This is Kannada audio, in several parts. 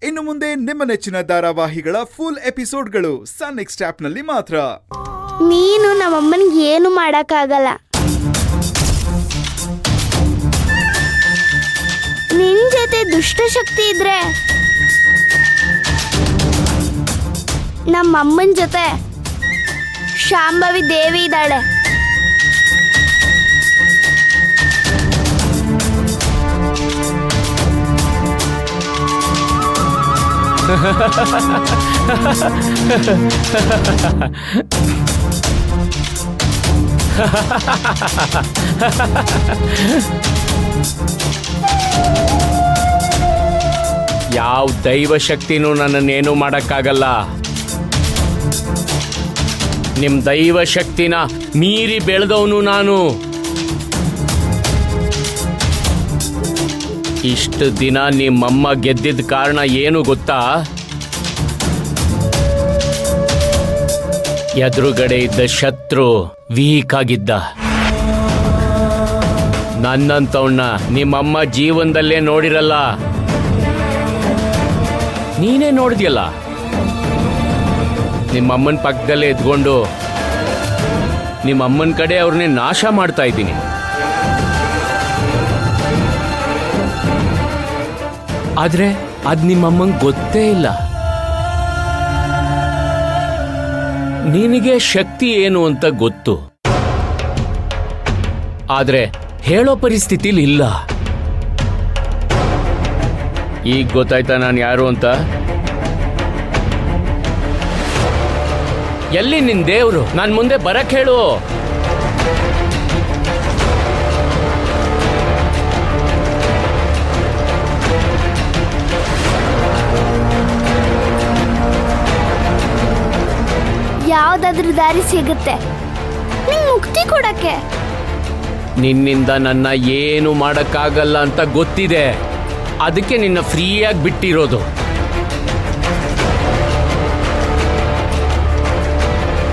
ಇನ್ನು ಮುಂದೆ ನಿಮ್ಮ ನೆಚ್ಚಿನ ಧಾರಾವಾಹಿಗಳ ಫುಲ್ ಎಪಿಸೋಡ್ಗಳು ಸನ್ ನೆಕ್ಸ್ಟ್ ಆಪ್ನಲ್ಲಿ ಮಾತ್ರ. ನೀನು ನಮ್ಮಮ್ಮನಿಗೆ ಏನು ಮಾಡೋಕ್ಕಾಗಲ್ಲ. ನಿನ್ ಜೊತೆ ದುಷ್ಟಶಕ್ತಿ ಇದ್ರೆ ನಮ್ಮಮ್ಮನ ಜೊತೆ ಶಾಂಭವಿ ದೇವಿ ಇದ್ದಾಳೆ. ಯಾವ ದೈವ ಶಕ್ತಿನೂ ನನ್ನನ್ನೇನು ಮಾಡಕ್ಕಾಗಲ್ಲ. ನಿಮ್ ದೈವ ಶಕ್ತಿನ ಮೀರಿ ಬೆಳೆದವನು ನಾನು. ಇಷ್ಟು ದಿನ ನಿಮ್ಮಮ್ಮ ಗೆದ್ದಿದ್ದ ಕಾರಣ ಏನು ಗೊತ್ತಾ? ಎದುರುಗಡೆ ಇದ್ದ ಶತ್ರು ವೀಕ್ ಆಗಿದ್ದ. ನನ್ನಂತವನ್ನ ನಿಮ್ಮಮ್ಮ ಜೀವನದಲ್ಲೇ ನೋಡಿರಲ್ಲ. ನೀನೇ ನೋಡಿದ್ಯಲ್ಲ, ನಿಮ್ಮಮ್ಮನ ಪಕ್ಕದಲ್ಲೇ ಎದ್ಕೊಂಡು ನಿಮ್ಮಮ್ಮನ ಕಡೆ ಅವ್ರನ್ನೇ ನಾಶ ಮಾಡ್ತಾ ಇದ್ದೀನಿ. ಆದ್ರೆ ಅದ್ ನಿಮ್ಮಮ್ಮಂಗೆ ಗೊತ್ತೇ ಇಲ್ಲ. ನಿನಗೆ ಶಕ್ತಿ ಏನು ಅಂತ ಗೊತ್ತು, ಆದ್ರೆ ಹೇಳೋ ಪರಿಸ್ಥಿತಿಲಿ ಇಲ್ಲ. ಈಗ ಗೊತ್ತಾಯ್ತಾ ನಾನು ಯಾರು ಅಂತ? ಎಲ್ಲಿ ನಿನ್ ದೇವ್ರು? ನಾನ್ ಮುಂದೆ ಬರಕ್ ಹೇಳು. ಯಾವ್ದಾದ್ರೂ ದಾರಿ ಸಿಗುತ್ತೆ ನಿಂಗೆ ಮುಕ್ತಿ ಕೊಡಕ್ಕೆ. ನಿನ್ನಿಂದ ನನ್ನ ಏನು ಮಾಡಕ್ಕಾಗಲ್ಲ ಅಂತ ಗೊತ್ತಿದೆ, ಅದಕ್ಕೆ ನಿನ್ನ ಫ್ರೀಯಾಗಿ ಬಿಟ್ಟಿರೋದು.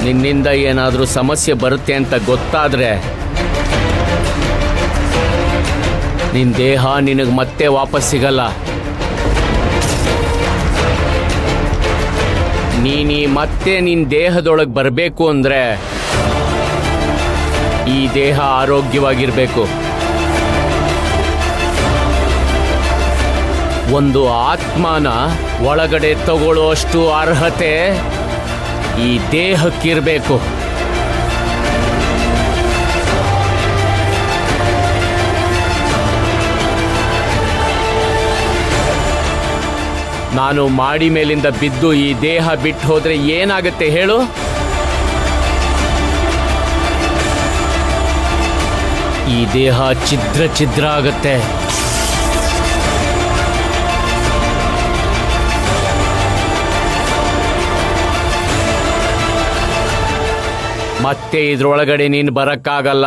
ನಿನ್ನಿಂದ ಏನಾದರೂ ಸಮಸ್ಯೆ ಬರುತ್ತೆ ಅಂತ ಗೊತ್ತಾದ್ರೆ ನಿನ್ನ ದೇಹ ನಿನಗೆ ಮತ್ತೆ ವಾಪಸ್ ಸಿಗಲ್ಲ. ನೀನು ಮತ್ತೆ ನಿನ್ನ ದೇಹದೊಳಗೆ ಬರಬೇಕು ಅಂದ್ರೆ ಈ ದೇಹ ಆರೋಗ್ಯವಾಗಿರಬೇಕು. ಒಂದು ಆತ್ಮನ ಒಳಗಡೆ ತಗೊಳ್ಳೋಷ್ಟು ಅರ್ಹತೆ ಈ ದೇಹಕ್ಕಿರಬೇಕು. ನಾನು ಮಾಡಿ ಮೇಲಿಂದ ಬಿದ್ದು ಈ ದೇಹ ಬಿಟ್ಟು ಹೋದ್ರೆ ಏನಾಗುತ್ತೆ ಹೇಳು? ಈ ದೇಹ ಛಿದ್ರ ಛಿದ್ರ ಆಗುತ್ತೆ. ಮತ್ತೆ ಇದ್ರೊಳಗಡೆ ನೀನು ಬರಕ್ಕಾಗಲ್ಲ.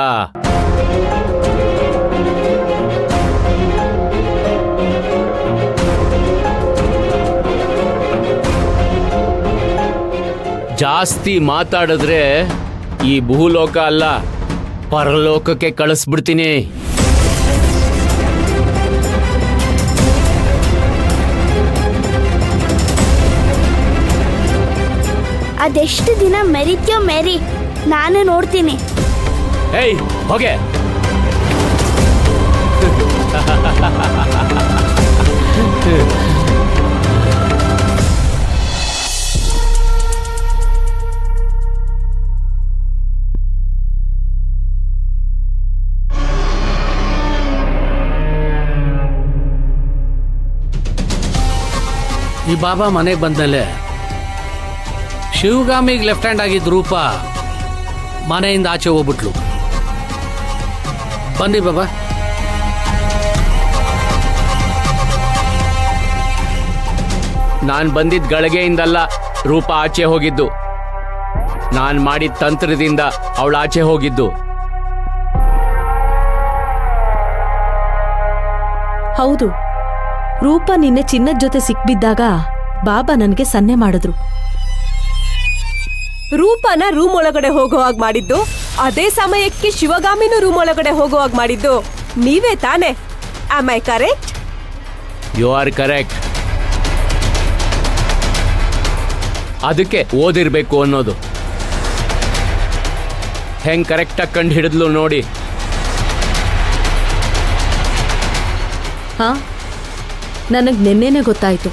ಜಾಸ್ತಿ ಮಾತಾಡಿದ್ರೆ ಈ ಭೂಲೋಕ ಅಲ್ಲ, ಪರಲೋಕಕ್ಕೆ ಕಳಿಸ್ಬಿಡ್ತೀನಿ. ಅದೆಷ್ಟು ದಿನ ಮೆರಿತ್ಯೋ ಮೆರಿ, ನಾನು ನೋಡ್ತೀನಿ. ಏಯ್ ಹೋಗೆ. ಈ ಬಾಬಾ ಮನೆಗೆ ಬಂದ್ಮೇಲೆ ಶಿವಗಾಮಿಗೆ ಲೆಫ್ಟ್ ಹ್ಯಾಂಡ್ ಆಗಿದ್ದ ರೂಪ ಮನೆಯಿಂದ ಆಚೆ ಹೋಗ್ಬಿಟ್ಲು. ಬನ್ನಿ ಬಾಬಾ. ನಾನು ಬಂದಿದ್ದ ಗಳಿಗೆಯಿಂದಲ್ಲ ರೂಪ ಆಚೆ ಹೋಗಿದ್ದು, ನಾನು ಮಾಡಿದ ತಂತ್ರದಿಂದ ಅವಳು ಆಚೆ ಹೋಗಿದ್ದು. ಹೌದು, ರೂಪ ನಿನ್ನೆ ಚಿನ್ನದ ಜೊತೆ ಸಿಕ್ಬಿದ್ದಾಗ ಬಾಬಾ ನನಗೆ ಸನ್ನೆ ಮಾಡಿದ್ರು. ರೂಪನ ರೂಮ್ ಒಳಗಡೆ ಹೋಗೋ ಹಾಗೆ ಮಾಡಿದ್ದು, ಅದೇ ಸಮಯಕ್ಕೆ ಶಿವಗಾಮಿನೂ ರೂಮ್ ಒಳಗಡೆ ಹೋಗೋ ಹಾಗೆ ಮಾಡಿದ್ದು ನೀವೇ ತಾನೆ? Am I correct? You are correct. ಅದಕ್ಕೆ ಓದಿರ್ಬೇಕು ಅನ್ನೋದು. ಹೆಂಗ್ ಕರೆಕ್ಟಾಗಿ ಕಂಡು ಹಿಡಿದ್ಲು ನೋಡಿ. ಹಾ, ನನಗೆ ನಿನ್ನೆನೆ ಗೊತ್ತಾಯ್ತು.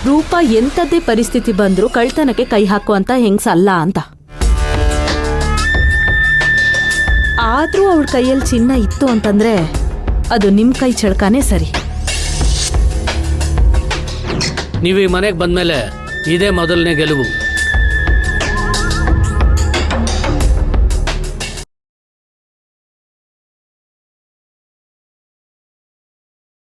ರೂಪ ಎಂಥದ್ದೇ ಪರಿಸ್ಥಿತಿ ಬಂದರೂ ಕಳ್ತನಕ್ಕೆ ಕೈ ಹಾಕುವಂತ ಹೆಂಗ್ಸಲ್ಲ ಅಂತ. ಆದ್ರೂ ಅವಳ ಕೈಯಲ್ಲಿ ಚಿನ್ನ ಇತ್ತು ಅಂತಂದ್ರೆ ಅದು ನಿಮ್ ಕೈ ಚಳಕಾನೇ ಸರಿ. ನೀವು ಈ ಮನೆಗೆ ಬಂದ್ಮೇಲೆ ಇದೇ ಮೊದಲನೇ ಗೆಲುವು.